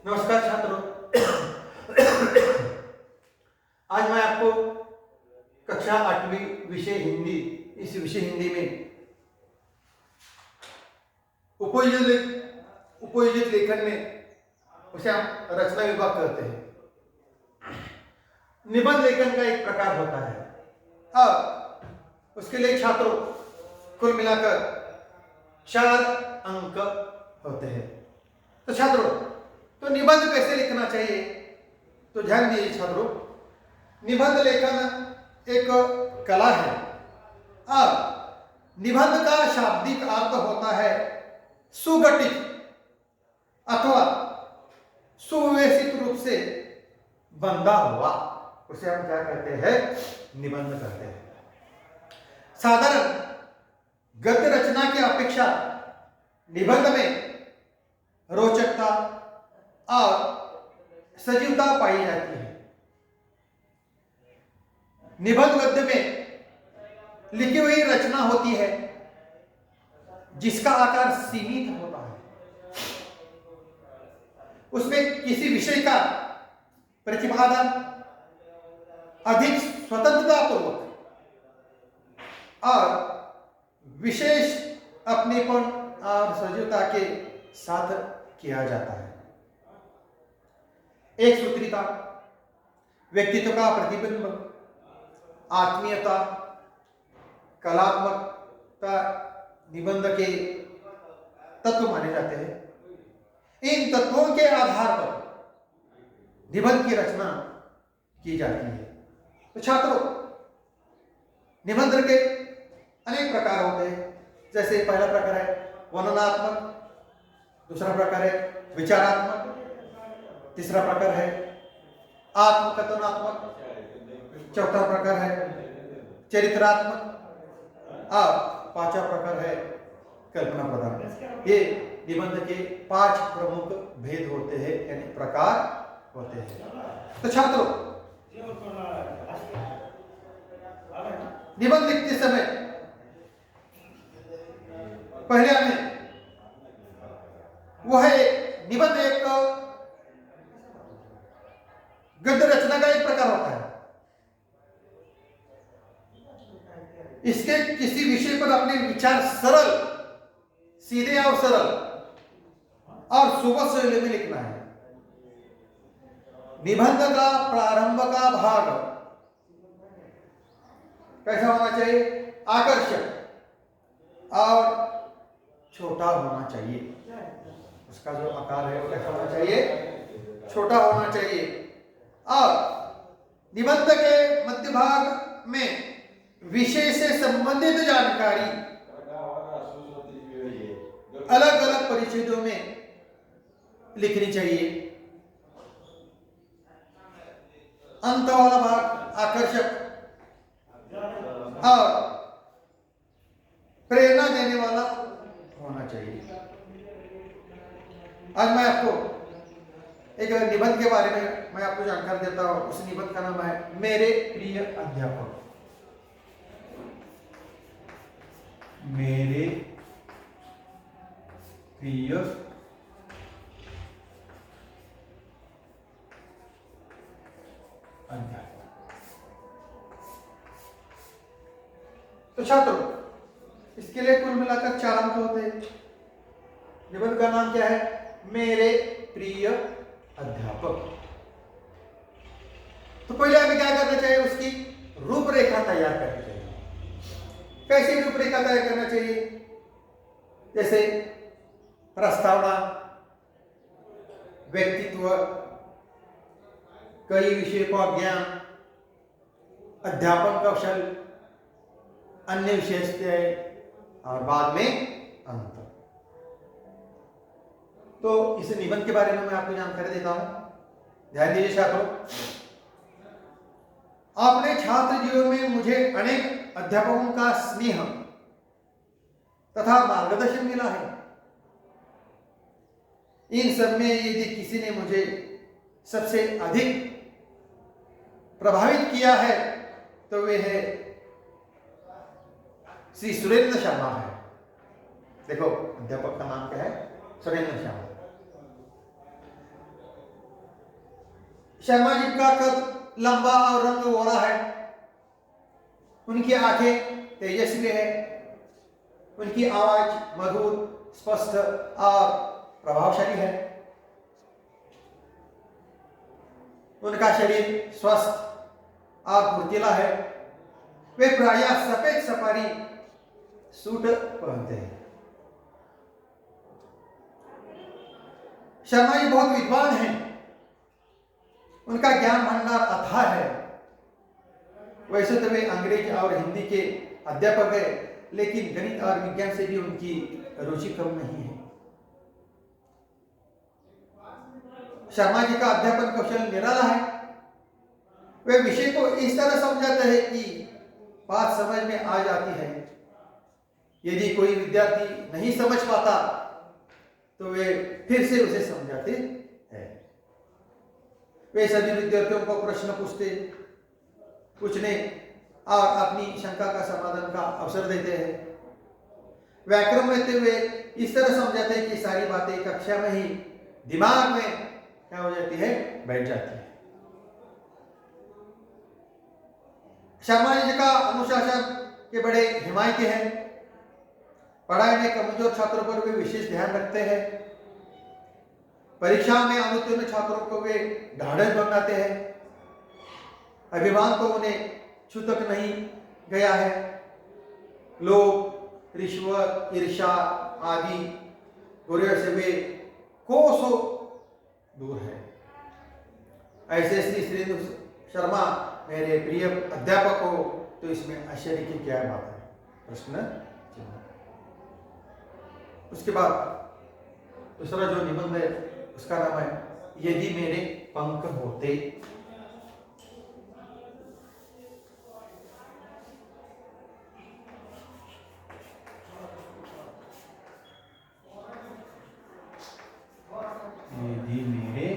नमस्कार छात्रों। आज मैं आपको कक्षा 8वीं विषय हिंदी, इस विषय हिंदी में उपयोजित लेखन में उसे हम रचना विभाग कहते हैं। निबंध लेखन का एक प्रकार होता है और उसके लिए छात्रों कुल मिलाकर 4 अंक होते हैं। तो छात्रों, तो निबंध कैसे लिखना चाहिए? तो ध्यान दीजिए छात्रों, निबंध लेखन एक कला है और निबंध का शाब्दिक अर्थ होता है सुगठित अथवा सुव्यवस्थित रूप से बंधा हुआ। उसे हम क्या कहते हैं? निबंध कहते हैं। साधारण गद्य रचना की अपेक्षा निबंध में रोचकता और सजीवता पाई जाती है। निबंध गद्य में लिखी हुई रचना होती है जिसका आकार सीमित होता है। उसमें किसी विषय का प्रतिपादन अधिक स्वतंत्रतापूर्वक और विशेष अपनेपन और सजीवता के साथ किया जाता है। एक सूत्रीता, व्यक्तित्व का प्रतिबिंब, आत्मीयता, कलात्मकता निबंध के तत्व माने जाते हैं। इन तत्वों के आधार पर निबंध की रचना की जाती है। तो छात्रों, निबंध के अनेक प्रकार होते हैं। जैसे पहला प्रकार है वर्णनात्मक, दूसरा प्रकार है विचारात्मक, तीसरा प्रकार है आत्मकथनात्मक, चौथा प्रकार है चरित्रात्मक और पांचवा प्रकार है कल्पना प्रधान। ये निबंध के 5 प्रमुख भेद होते हैं, यानी प्रकार होते हैं। तो छात्रों, निबंध लिखते समय पहले हमें निबंध एक गद्य रचना का एक प्रकार होता है। इसके किसी विषय पर अपने विचार सरल, सीधे और सरल और सुबह शैली में लिखना है। निबंध का प्रारंभ का भाग कैसा होना चाहिए? आकर्षक और छोटा होना चाहिए। उसका जो आकार है वो कैसा होना चाहिए? छोटा होना चाहिए। और निबंध के मध्य भाग में विषय से संबंधित जानकारी अलग अलग परिच्छेदों में लिखनी चाहिए। अंत वाला भाग आकर्षक और प्रेरणा देने वाला होना चाहिए। आज मैं आपको एक निबंध के बारे में मैं आपको जानकारी देता हूं। उस निबंध का नाम है मेरे प्रिय अध्यापक। मेरे प्रिय अध्यापक। तो छात्रों, इसके लिए कुल मिलाकर 4 अंक होते हैं। निबंध का नाम क्या है? मेरे प्रिय अध्यापक। तो पहले हमें क्या करना चाहिए? उसकी रूपरेखा तैयार करनी चाहिए। कैसी रूपरेखा तैयार करना चाहिए? जैसे प्रस्तावना, व्यक्तित्व, कई विषय का ज्ञान, अध्यापन कौशल, अन्य विशेषताएं और बाद में अंत। तो इस निबंध के बारे में मैं आपको जानकारी देता हूं। ध्यान दीजिए छात्रों, अपने छात्र जीवन में मुझे अनेक अध्यापकों का स्नेह तथा मार्गदर्शन मिला है। इन सब में यदि किसी ने मुझे सबसे अधिक प्रभावित किया है तो वे है श्री सुरेंद्र शर्मा है। देखो, अध्यापक का नाम क्या है? सुरेंद्र शर्मा। शर्मा जी का कद लंबा और रंग गोरा है। उनकी आंखें तेजस्वी है। उनकी आवाज मधुर, स्पष्ट और प्रभावशाली है। उनका शरीर स्वस्थ और फुर्तीला है। वे प्रायः सफेद सफारी सूट पहनते हैं। शर्मा जी बहुत विद्वान हैं। उनका ज्ञान भंडार अथाह है। वैसे तो वे अंग्रेजी और हिंदी के अध्यापक है, लेकिन गणित और विज्ञान से भी उनकी रुचि कम नहीं है। शर्मा जी का अध्यापन कौशल निराला है। वे विषय को इस तरह समझाते हैं कि बात समझ में आ जाती है। यदि कोई विद्यार्थी नहीं समझ पाता तो वे फिर से उसे समझाते हैं। वे सभी विद्यार्थियों को प्रश्न पूछने और अपनी शंका का समाधान का अवसर देते हैं। व्याकरण में वे इस तरह समझाते हैं कि सारी बातें कक्षा में ही दिमाग में क्या हो जाती है, बैठ जाती है। शर्मा जी का अनुशासन के बड़े हिमायती हैं। पढ़ाई में कमजोर छात्रों पर वे विशेष ध्यान रखते हैं। परीक्षा में अनुत्तीर्ण छात्रों को वे ढाढ़स बनाते हैं। अभिमान तो उन्हें छू तक नहीं गया है। लोग रिश्वत, ईर्ष्या आदि बुरे से वे कोसों दूर है। ऐसे श्री श्री शर्मा मेरे प्रिय अध्यापक हो, तो इसमें आश्चर्य की क्या बात है? प्रश्न चिन्ह। उसके बाद दूसरा जो निबंध है उसका नाम है यदि मेरे पंख होते। यदि मेरे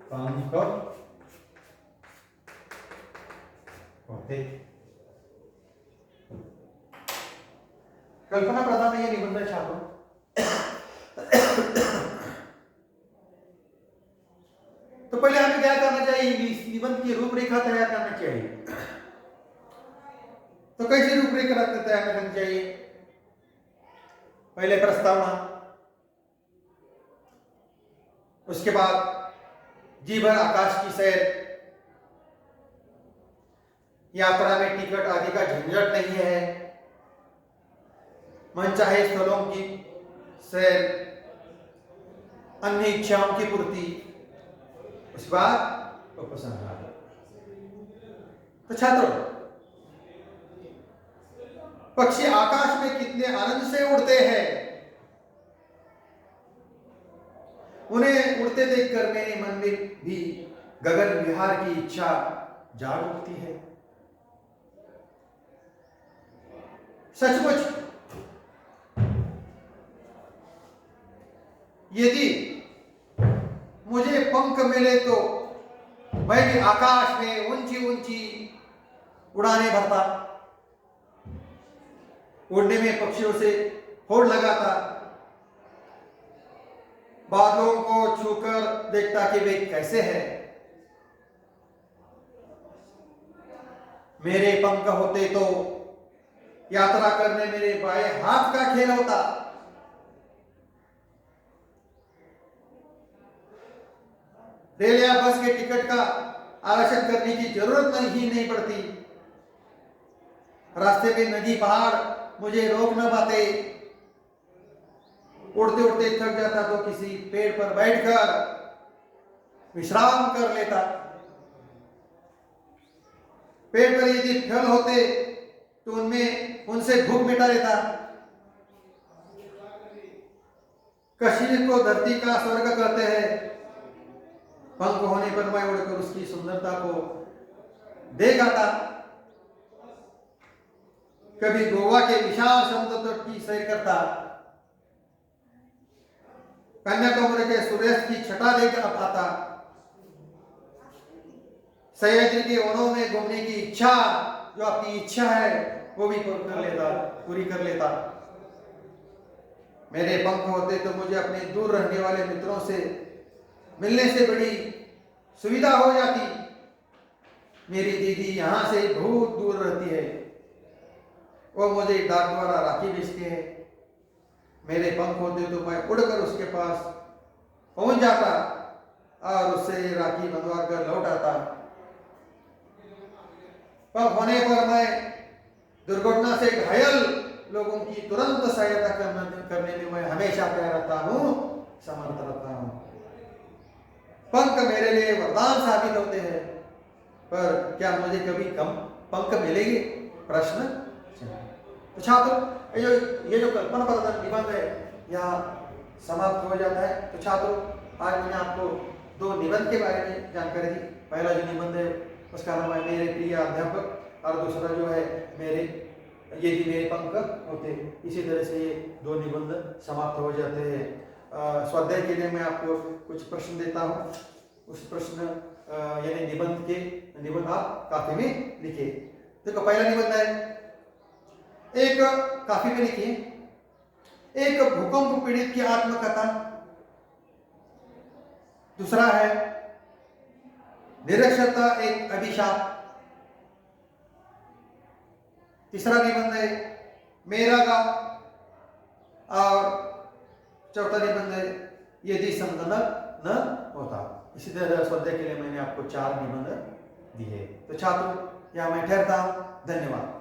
पंख होते। कल्पना प्रधान है ये निबंध छात्रों। तो पहले हमें क्या करना चाहिए? इस निबंध की रूपरेखा तैयार करना चाहिए। तो कैसे रूपरेखा तैयार करनी चाहिए? पहले प्रस्तावना, उसके बाद जी भर आकाश की सैर, यात्रा में टिकट आदि का झंझट नहीं है, मनचाहे स्थलों की सैर, अन्य इच्छाओं की पूर्ति, उसके बाद उपसंहार। तो छात्रों, पक्षी आकाश में कितने आनंद से उड़ते हैं। उन्हें उड़ते देखकर मेरे मन में भी गगन विहार की इच्छा जाग उठती है। सचमुच यदि मुझे पंख मिले तो मैं भी आकाश में ऊंची ऊंची उड़ाने भरता, उड़ने में पक्षियों से होड़ लगाता, बादलों को छूकर देखता कि वे कैसे हैं। मेरे पंख होते तो यात्रा करने मेरे बाएं हाथ का खेल होता। रेल या बस के टिकट का आरक्षण करने की जरूरत नहीं पड़ती। रास्ते में नदी पहाड़ मुझे रोक न पाते। उड़ते उड़ते थक जाता तो किसी पेड़ पर बैठकर विश्राम कर लेता। पेड़ पर यदि फल होते तो उनसे भूख मिटा लेता। कश्मीर को धरती का स्वर्ग कहते हैं। पंख होने पर मैं उड़कर उसकी सुंदरता को देख आता। कभी गोवा के विशाल समुद्र तट की सैर करता। कन्याकुमारी के सूर्यास्त की छटा देख आता। सह्याद्री के वनों में घूमने की इच्छा, जो आपकी इच्छा है, वो भी पूरी कर लेता। मेरे पंख होते तो मुझे अपने दूर रहने वाले मित्रों से मिलने से बड़ी सुविधा हो जाती। मेरी दीदी यहाँ से बहुत दूर रहती है, वो मुझे डाक द्वारा राखी भेजती है। मेरे पंख होते तो मैं उड़कर उसके पास पहुंच जाता और उससे राखी बंधवा कर लौट आता। पंख होने पर मैं दुर्घटना से घायल लोगों की तुरंत सहायता करने में मैं हमेशा क्या रहता हूँ, समर्थ रहता हूँ। पंख मेरे लिए वरदान साबित होते हैं, पर क्या मुझे कभी कम पंख मिलेंगे? प्रश्न। तो छात्रों ये जो कल्पना प्रदर्शन निबंध है यहाँ समाप्त हो जाता है। तो छात्रों आज मैंने आपको दो निबंध के बारे में जानकारी दी। पहला जो निबंध है उसका नाम है मेरे प्रिय अध्यापक, और दूसरा जो है यदि मेरे पंख होते। इसी तरह से ये दो निबंध समाप्त हो जाते हैं। स्वाध्याय के लिए मैं आपको कुछ प्रश्न देता हूँ। उस प्रश्न यानी निबंध आप काफी में लिखिए। देखो पहला निबंध है, एक काफी में लिखिए, एक भूकंप पीड़ित की आत्मकथा। दूसरा है निरक्षरता एक अभिशाप। तीसरा निबंध है मेरा गांव, और चौथा निबंध है यदि संगणक न होता। इसी तरह स्वाध्याय के लिए मैंने आपको 4 निबंध दिए। तो छात्रों यहाँ मैं ठहरता हूं। धन्यवाद।